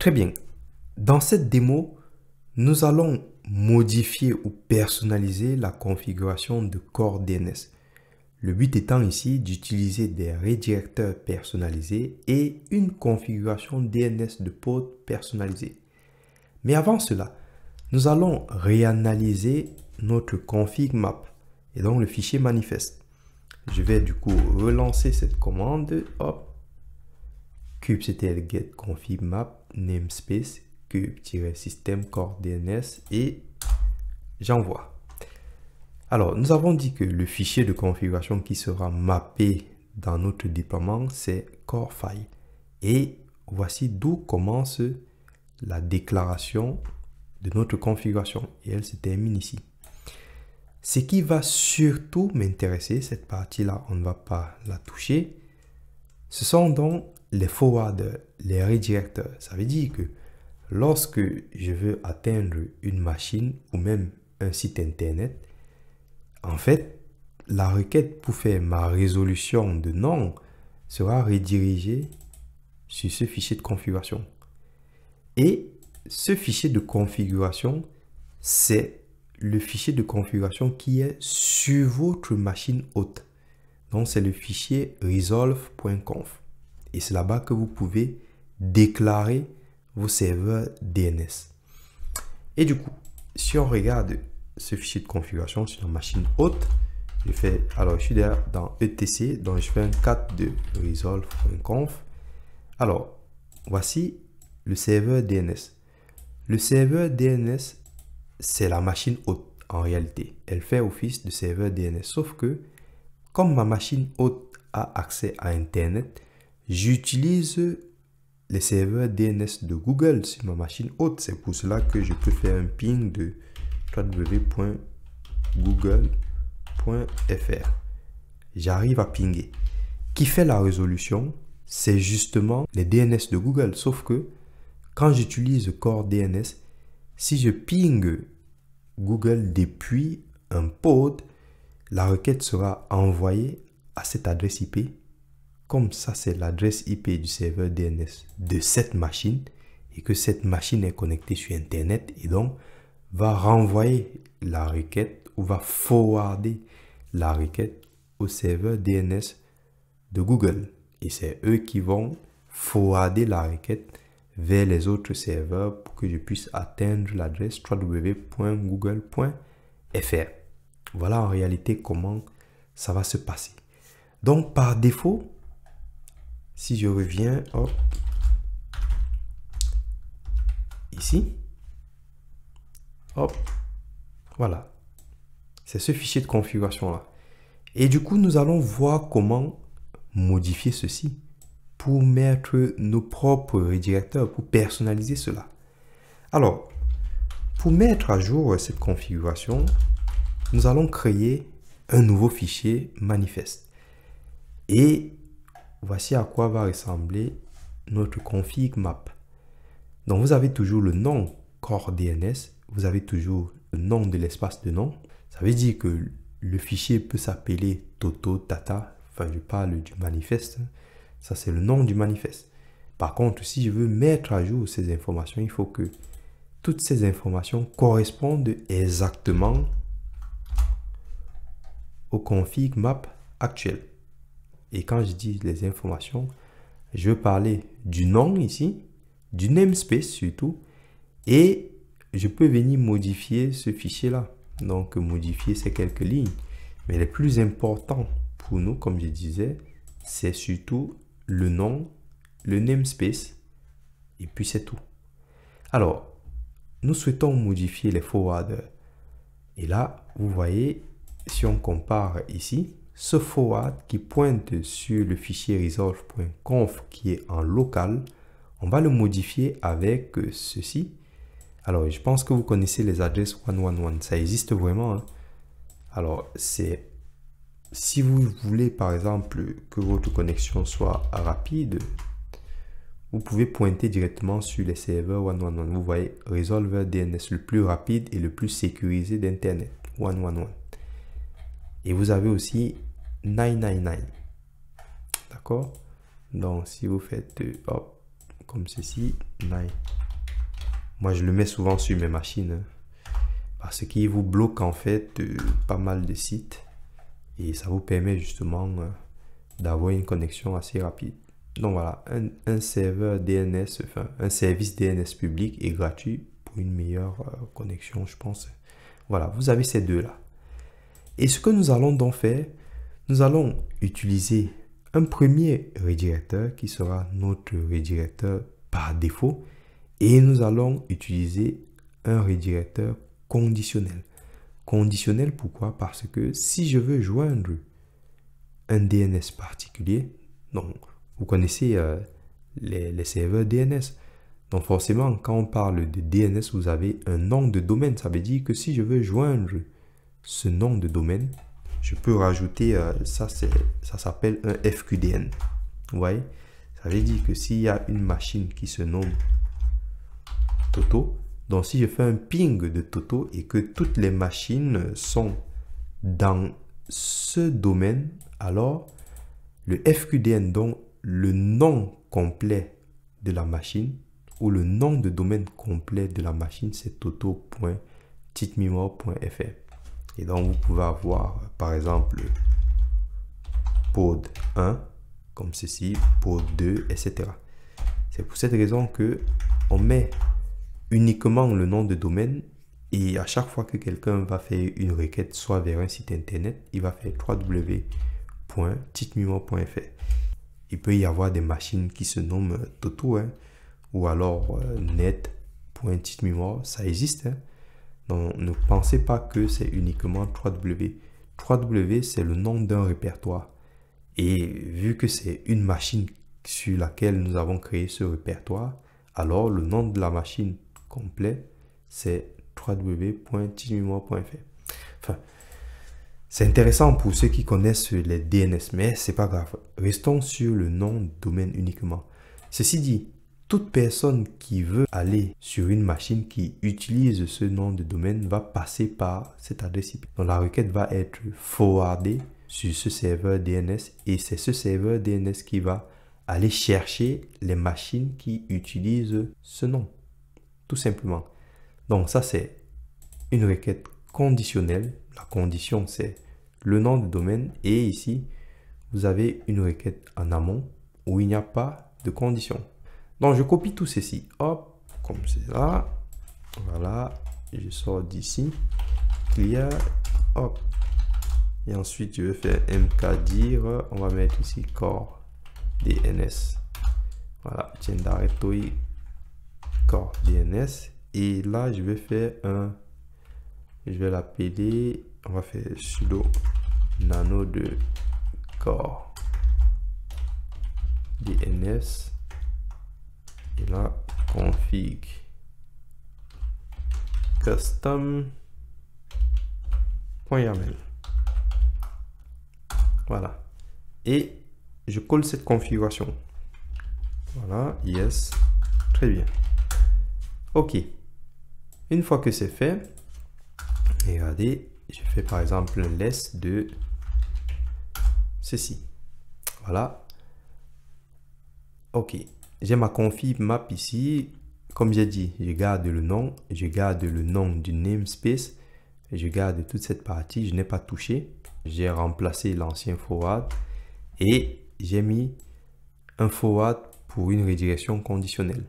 Très bien. Dans cette démo, nous allons modifier ou personnaliser la configuration de corps DNS. Le but étant ici d'utiliser des redirecteurs personnalisés et une configuration DNS de port personnalisée. Mais avant cela, nous allons réanalyser notre config map et donc le fichier manifeste. Je vais du coup relancer cette commande. Hop. kubectl get config map namespace kube-system core DNS et j'envoie. Alors, nous avons dit que le fichier de configuration qui sera mappé dans notre déploiement, c'est core file. Et voici d'où commence la déclaration de notre configuration. Et elle se termine ici. Ce qui va surtout m'intéresser, cette partie-là, on ne va pas la toucher, ce sont donc les forwarders, les redirecteurs. Ça veut dire que lorsque je veux atteindre une machine ou même un site internet, en fait, la requête pour faire ma résolution de nom sera redirigée sur ce fichier de configuration. Et ce fichier de configuration, c'est le fichier de configuration qui est sur votre machine hôte. Donc, c'est le fichier resolve.conf. Et c'est là-bas que vous pouvez déclarer vos serveurs DNS. Et du coup, si on regarde ce fichier de configuration sur une machine hôte, je suis dans etc, donc je fais un cat de resolve.conf. Alors, voici le serveur DNS. Le serveur DNS, c'est la machine hôte en réalité. Elle fait office de serveur DNS, sauf que comme ma machine hôte a accès à Internet, j'utilise les serveurs DNS de Google sur ma machine hôte. C'est pour cela que je peux faire un ping de www.google.fr. J'arrive à pinguer. Qui fait la résolution, c'est justement les DNS de Google. Sauf que quand j'utilise Core DNS, si je ping Google depuis un port, la requête sera envoyée à cette adresse IP. Comme ça, c'est l'adresse IP du serveur DNS de cette machine et que cette machine est connectée sur Internet et donc va renvoyer la requête ou va forwarder la requête au serveur DNS de Google. Et c'est eux qui vont forwarder la requête vers les autres serveurs pour que je puisse atteindre l'adresse www.google.fr. Voilà en réalité comment ça va se passer. Donc par défaut, si je reviens, hop, ici, hop, voilà, c'est ce fichier de configuration là. Et du coup, nous allons voir comment modifier ceci pour mettre nos propres redirecteurs, pour personnaliser cela. Alors, pour mettre à jour cette configuration, nous allons créer un nouveau fichier manifeste. Et voici à quoi va ressembler notre config map. Donc, vous avez toujours le nom core DNS, vous avez toujours le nom de l'espace de nom. Ça veut dire que le fichier peut s'appeler Toto, Tata. Enfin, je parle du manifeste. Ça, c'est le nom du manifeste. Par contre, si je veux mettre à jour ces informations, il faut que toutes ces informations correspondent exactement au config map actuel. Et quand je dis les informations, je veux parler du nom ici, du namespace surtout, et je peux venir modifier ce fichier-là. Donc, modifier ces quelques lignes. Mais le plus important pour nous, comme je disais, c'est surtout le nom, le namespace, et puis c'est tout. Alors, nous souhaitons modifier les forwarders. Et là, vous voyez, si on compare ici, ce forward qui pointe sur le fichier resolve.conf qui est en local, on va le modifier avec ceci. Alors, je pense que vous connaissez les adresses 111. Ça existe vraiment. Hein. Alors, c'est si vous voulez, par exemple, que votre connexion soit rapide, vous pouvez pointer directement sur les serveurs 111. Vous voyez, Resolver DNS le plus rapide et le plus sécurisé d'Internet. 111. Et vous avez aussi 999. D'accord? Donc, si vous faites hop, comme ceci, 9. Moi, je le mets souvent sur mes machines, hein, parce qu'il vous bloque en fait pas mal de sites et ça vous permet justement d'avoir une connexion assez rapide. Donc voilà, un serveur DNS, enfin un service DNS public et gratuit pour une meilleure connexion, je pense. Voilà, vous avez ces deux-là. Et ce que nous allons donc faire, nous allons utiliser un premier redirecteur qui sera notre redirecteur par défaut et nous allons utiliser un redirecteur conditionnel. Conditionnel, pourquoi? Parce que si je veux joindre un DNS particulier, donc vous connaissez les serveurs DNS. Donc forcément, quand on parle de DNS, vous avez un nom de domaine. Ça veut dire que si je veux joindre ce nom de domaine, je peux rajouter, ça s'appelle un FQDN. Vous voyez? Ça veut dire que s'il y a une machine qui se nomme Toto, donc si je fais un ping de Toto et que toutes les machines sont dans ce domaine, alors le FQDN, donc le nom complet de la machine ou le nom de domaine complet de la machine, c'est toto.titmemore.fr. Et donc vous pouvez avoir par exemple pod 1 comme ceci, pod 2, etc. C'est pour cette raison que on met uniquement le nom de domaine et à chaque fois que quelqu'un va faire une requête soit vers un site internet, il va faire www.titmemore.fr. Il peut y avoir des machines qui se nomment Toto, hein, ou alors net.titmemore, ça existe. Hein. Donc ne pensez pas que c'est uniquement 3W. 3W, c'est le nom d'un répertoire. Et vu que c'est une machine sur laquelle nous avons créé ce répertoire, alors le nom de la machine complet, c'est www.titmemore.fr. Enfin, c'est intéressant pour ceux qui connaissent les DNS, mais c'est pas grave. Restons sur le nom de domaine uniquement. Ceci dit, toute personne qui veut aller sur une machine qui utilise ce nom de domaine va passer par cette adresse IP. Donc la requête va être forwardée sur ce serveur DNS et c'est ce serveur DNS qui va aller chercher les machines qui utilisent ce nom. Tout simplement. Donc ça c'est une requête conditionnelle. La condition c'est le nom de domaine et ici vous avez une requête en amont où il n'y a pas de condition. Donc je copie tout ceci, hop, comme cela, voilà, je sors d'ici, clear, hop, et ensuite je vais faire mkdir, on va mettre ici core DNS, voilà, chain directory core DNS, et là je vais faire je vais l'appeler, on va faire sudo nano de core DNS. Et là, config custom.yaml. Voilà. Et je colle cette configuration. Voilà, yes. Très bien. Ok. Une fois que c'est fait, regardez, je fais par exemple un less de ceci. Voilà. Ok. J'ai ma config map ici. Comme j'ai dit, je garde le nom du namespace. Je garde toute cette partie. Je n'ai pas touché. J'ai remplacé l'ancien forward et j'ai mis un forward pour une redirection conditionnelle.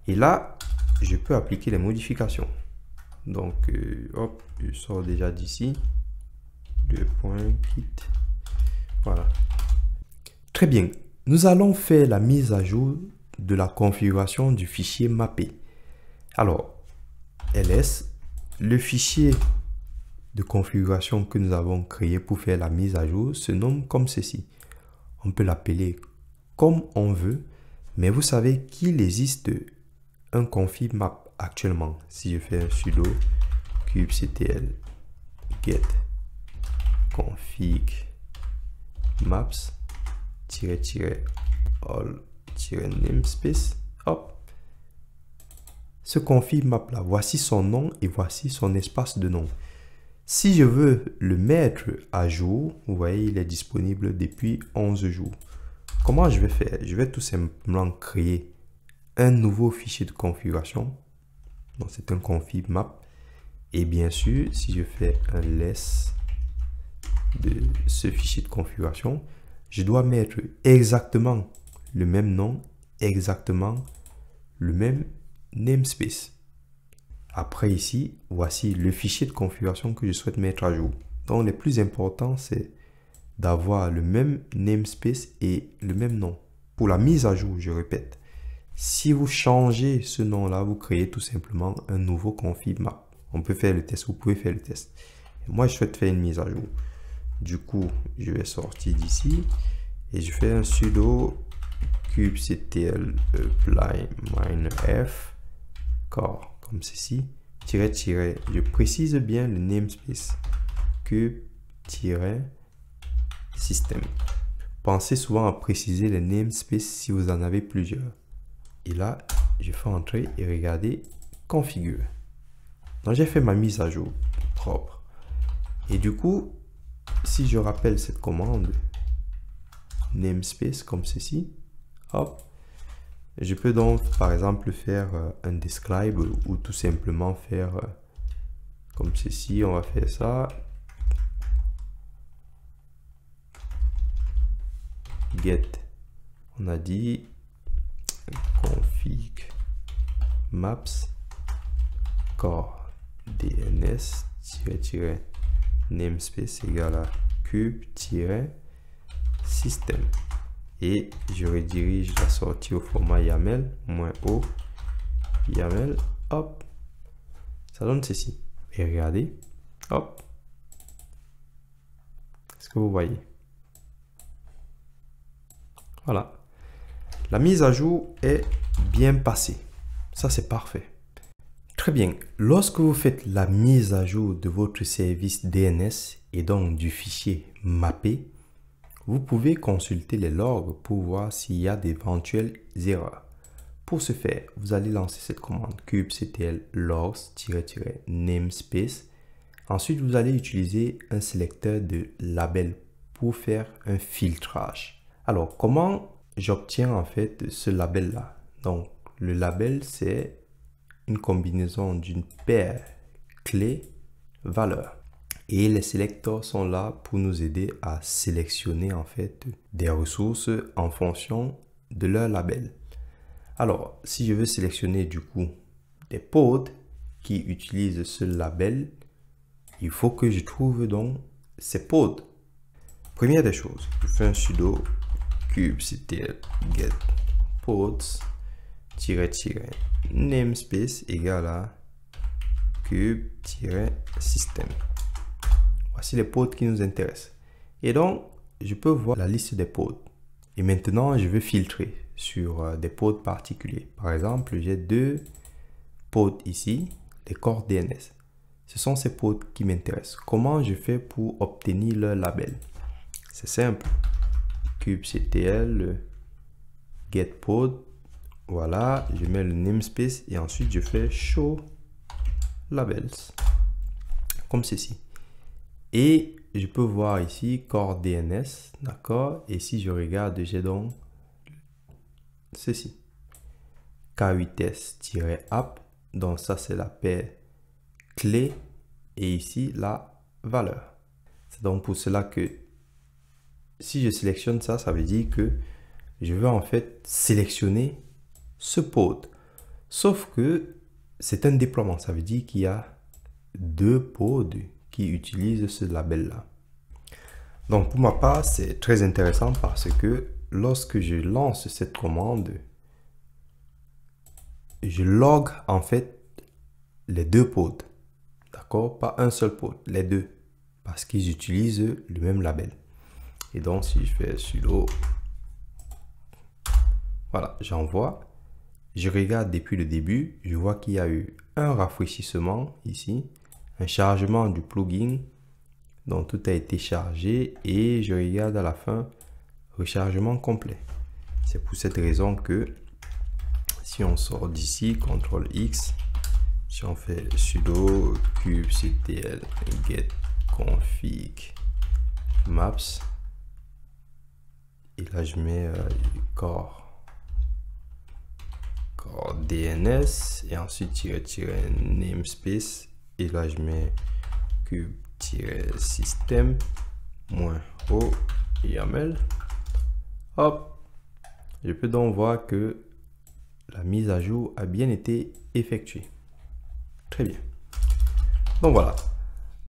Et là, je peux appliquer les modifications. Donc, hop, je sors déjà d'ici. 2.kit. Voilà. Très bien. Nous allons faire la mise à jour de la configuration du fichier mappé. Alors, ls, le fichier de configuration que nous avons créé pour faire la mise à jour se nomme comme ceci. On peut l'appeler comme on veut, mais vous savez qu'il existe un config map actuellement. Si je fais un sudo kubectl get config maps all namespace, hop, ce config map là, voici son nom et voici son espace de nom. Si je veux le mettre à jour, vous voyez, il est disponible depuis 11 jours. Comment je vais faire? Je vais tout simplement créer un nouveau fichier de configuration. Donc c'est un config map. Et bien sûr, si je fais un less de ce fichier de configuration, je dois mettre exactement le même nom, exactement le même namespace. Après ici, voici le fichier de configuration que je souhaite mettre à jour. Donc, le plus important, c'est d'avoir le même namespace et le même nom. Pour la mise à jour, je répète, si vous changez ce nom-là, vous créez tout simplement un nouveau config map. On peut faire le test, vous pouvez faire le test. Et moi, je souhaite faire une mise à jour. Du coup, je vais sortir d'ici et je fais un sudo kubectl -f core comme ceci, --, je précise bien le namespace kube-system. Pensez souvent à préciser les namespaces si vous en avez plusieurs. Et là, je fais entrer et regardez, configure. Donc j'ai fait ma mise à jour propre. Et du coup, si je rappelle cette commande namespace comme ceci, hop, je peux donc par exemple faire un describe ou tout simplement faire comme ceci. On va faire ça, get, on a dit config maps core dns namespace égale à cube-system. Et je redirige la sortie au format YAML, -o, YAML, hop, ça donne ceci. Et regardez, hop, est-ce que vous voyez? Voilà, la mise à jour est bien passée, ça c'est parfait. Très bien, lorsque vous faites la mise à jour de votre service DNS et donc du fichier mappé, vous pouvez consulter les logs pour voir s'il y a d'éventuelles erreurs. Pour ce faire, vous allez lancer cette commande kubectl logs-namespace. Ensuite, vous allez utiliser un sélecteur de label pour faire un filtrage. Alors, comment j'obtiens en fait ce label-là? Donc, le label, c'est une combinaison d'une paire clé-valeur. Et les sélecteurs sont là pour nous aider à sélectionner en fait des ressources en fonction de leur label. Alors, si je veux sélectionner du coup des pods qui utilisent ce label, il faut que je trouve donc ces pods. Première des choses, je fais un sudo kubectl get pods -namespace égale à cube-system. Voici les pods qui nous intéressent. Et donc, je peux voir la liste des pods. Et maintenant, je vais filtrer sur des pods particuliers. Par exemple, j'ai 2 pods ici, des corps DNS. Ce sont ces pods qui m'intéressent. Comment je fais pour obtenir leur label? C'est simple. kubectl get pod. Voilà, je mets le namespace et ensuite je fais show labels. Comme ceci. Et je peux voir ici core DNS, d'accord? Et si je regarde, j'ai donc ceci. K8s-app, donc ça c'est la paire clé et ici la valeur. C'est donc pour cela que si je sélectionne ça, ça veut dire que je veux en fait sélectionner ce pod. Sauf que c'est un déploiement, ça veut dire qu'il y a 2 pods qui utilisent ce label-là. Donc pour ma part, c'est très intéressant parce que lorsque je lance cette commande, je log en fait les 2 pods. D'accord? Pas un seul pod, les 2. Parce qu'ils utilisent le même label. Et donc si je fais sudo, voilà, j'envoie. Je regarde depuis le début, je vois qu'il y a eu un rafraîchissement ici, un chargement du plugin, donc tout a été chargé et je regarde à la fin, rechargement complet. C'est pour cette raison que si on sort d'ici, CTRL X, si on fait sudo kubectl get config maps, et là je mets core core DNS et ensuite tirer namespace et là je mets cube-système -o YAML. Hop, je peux donc voir que la mise à jour a bien été effectuée. Très bien. Donc voilà.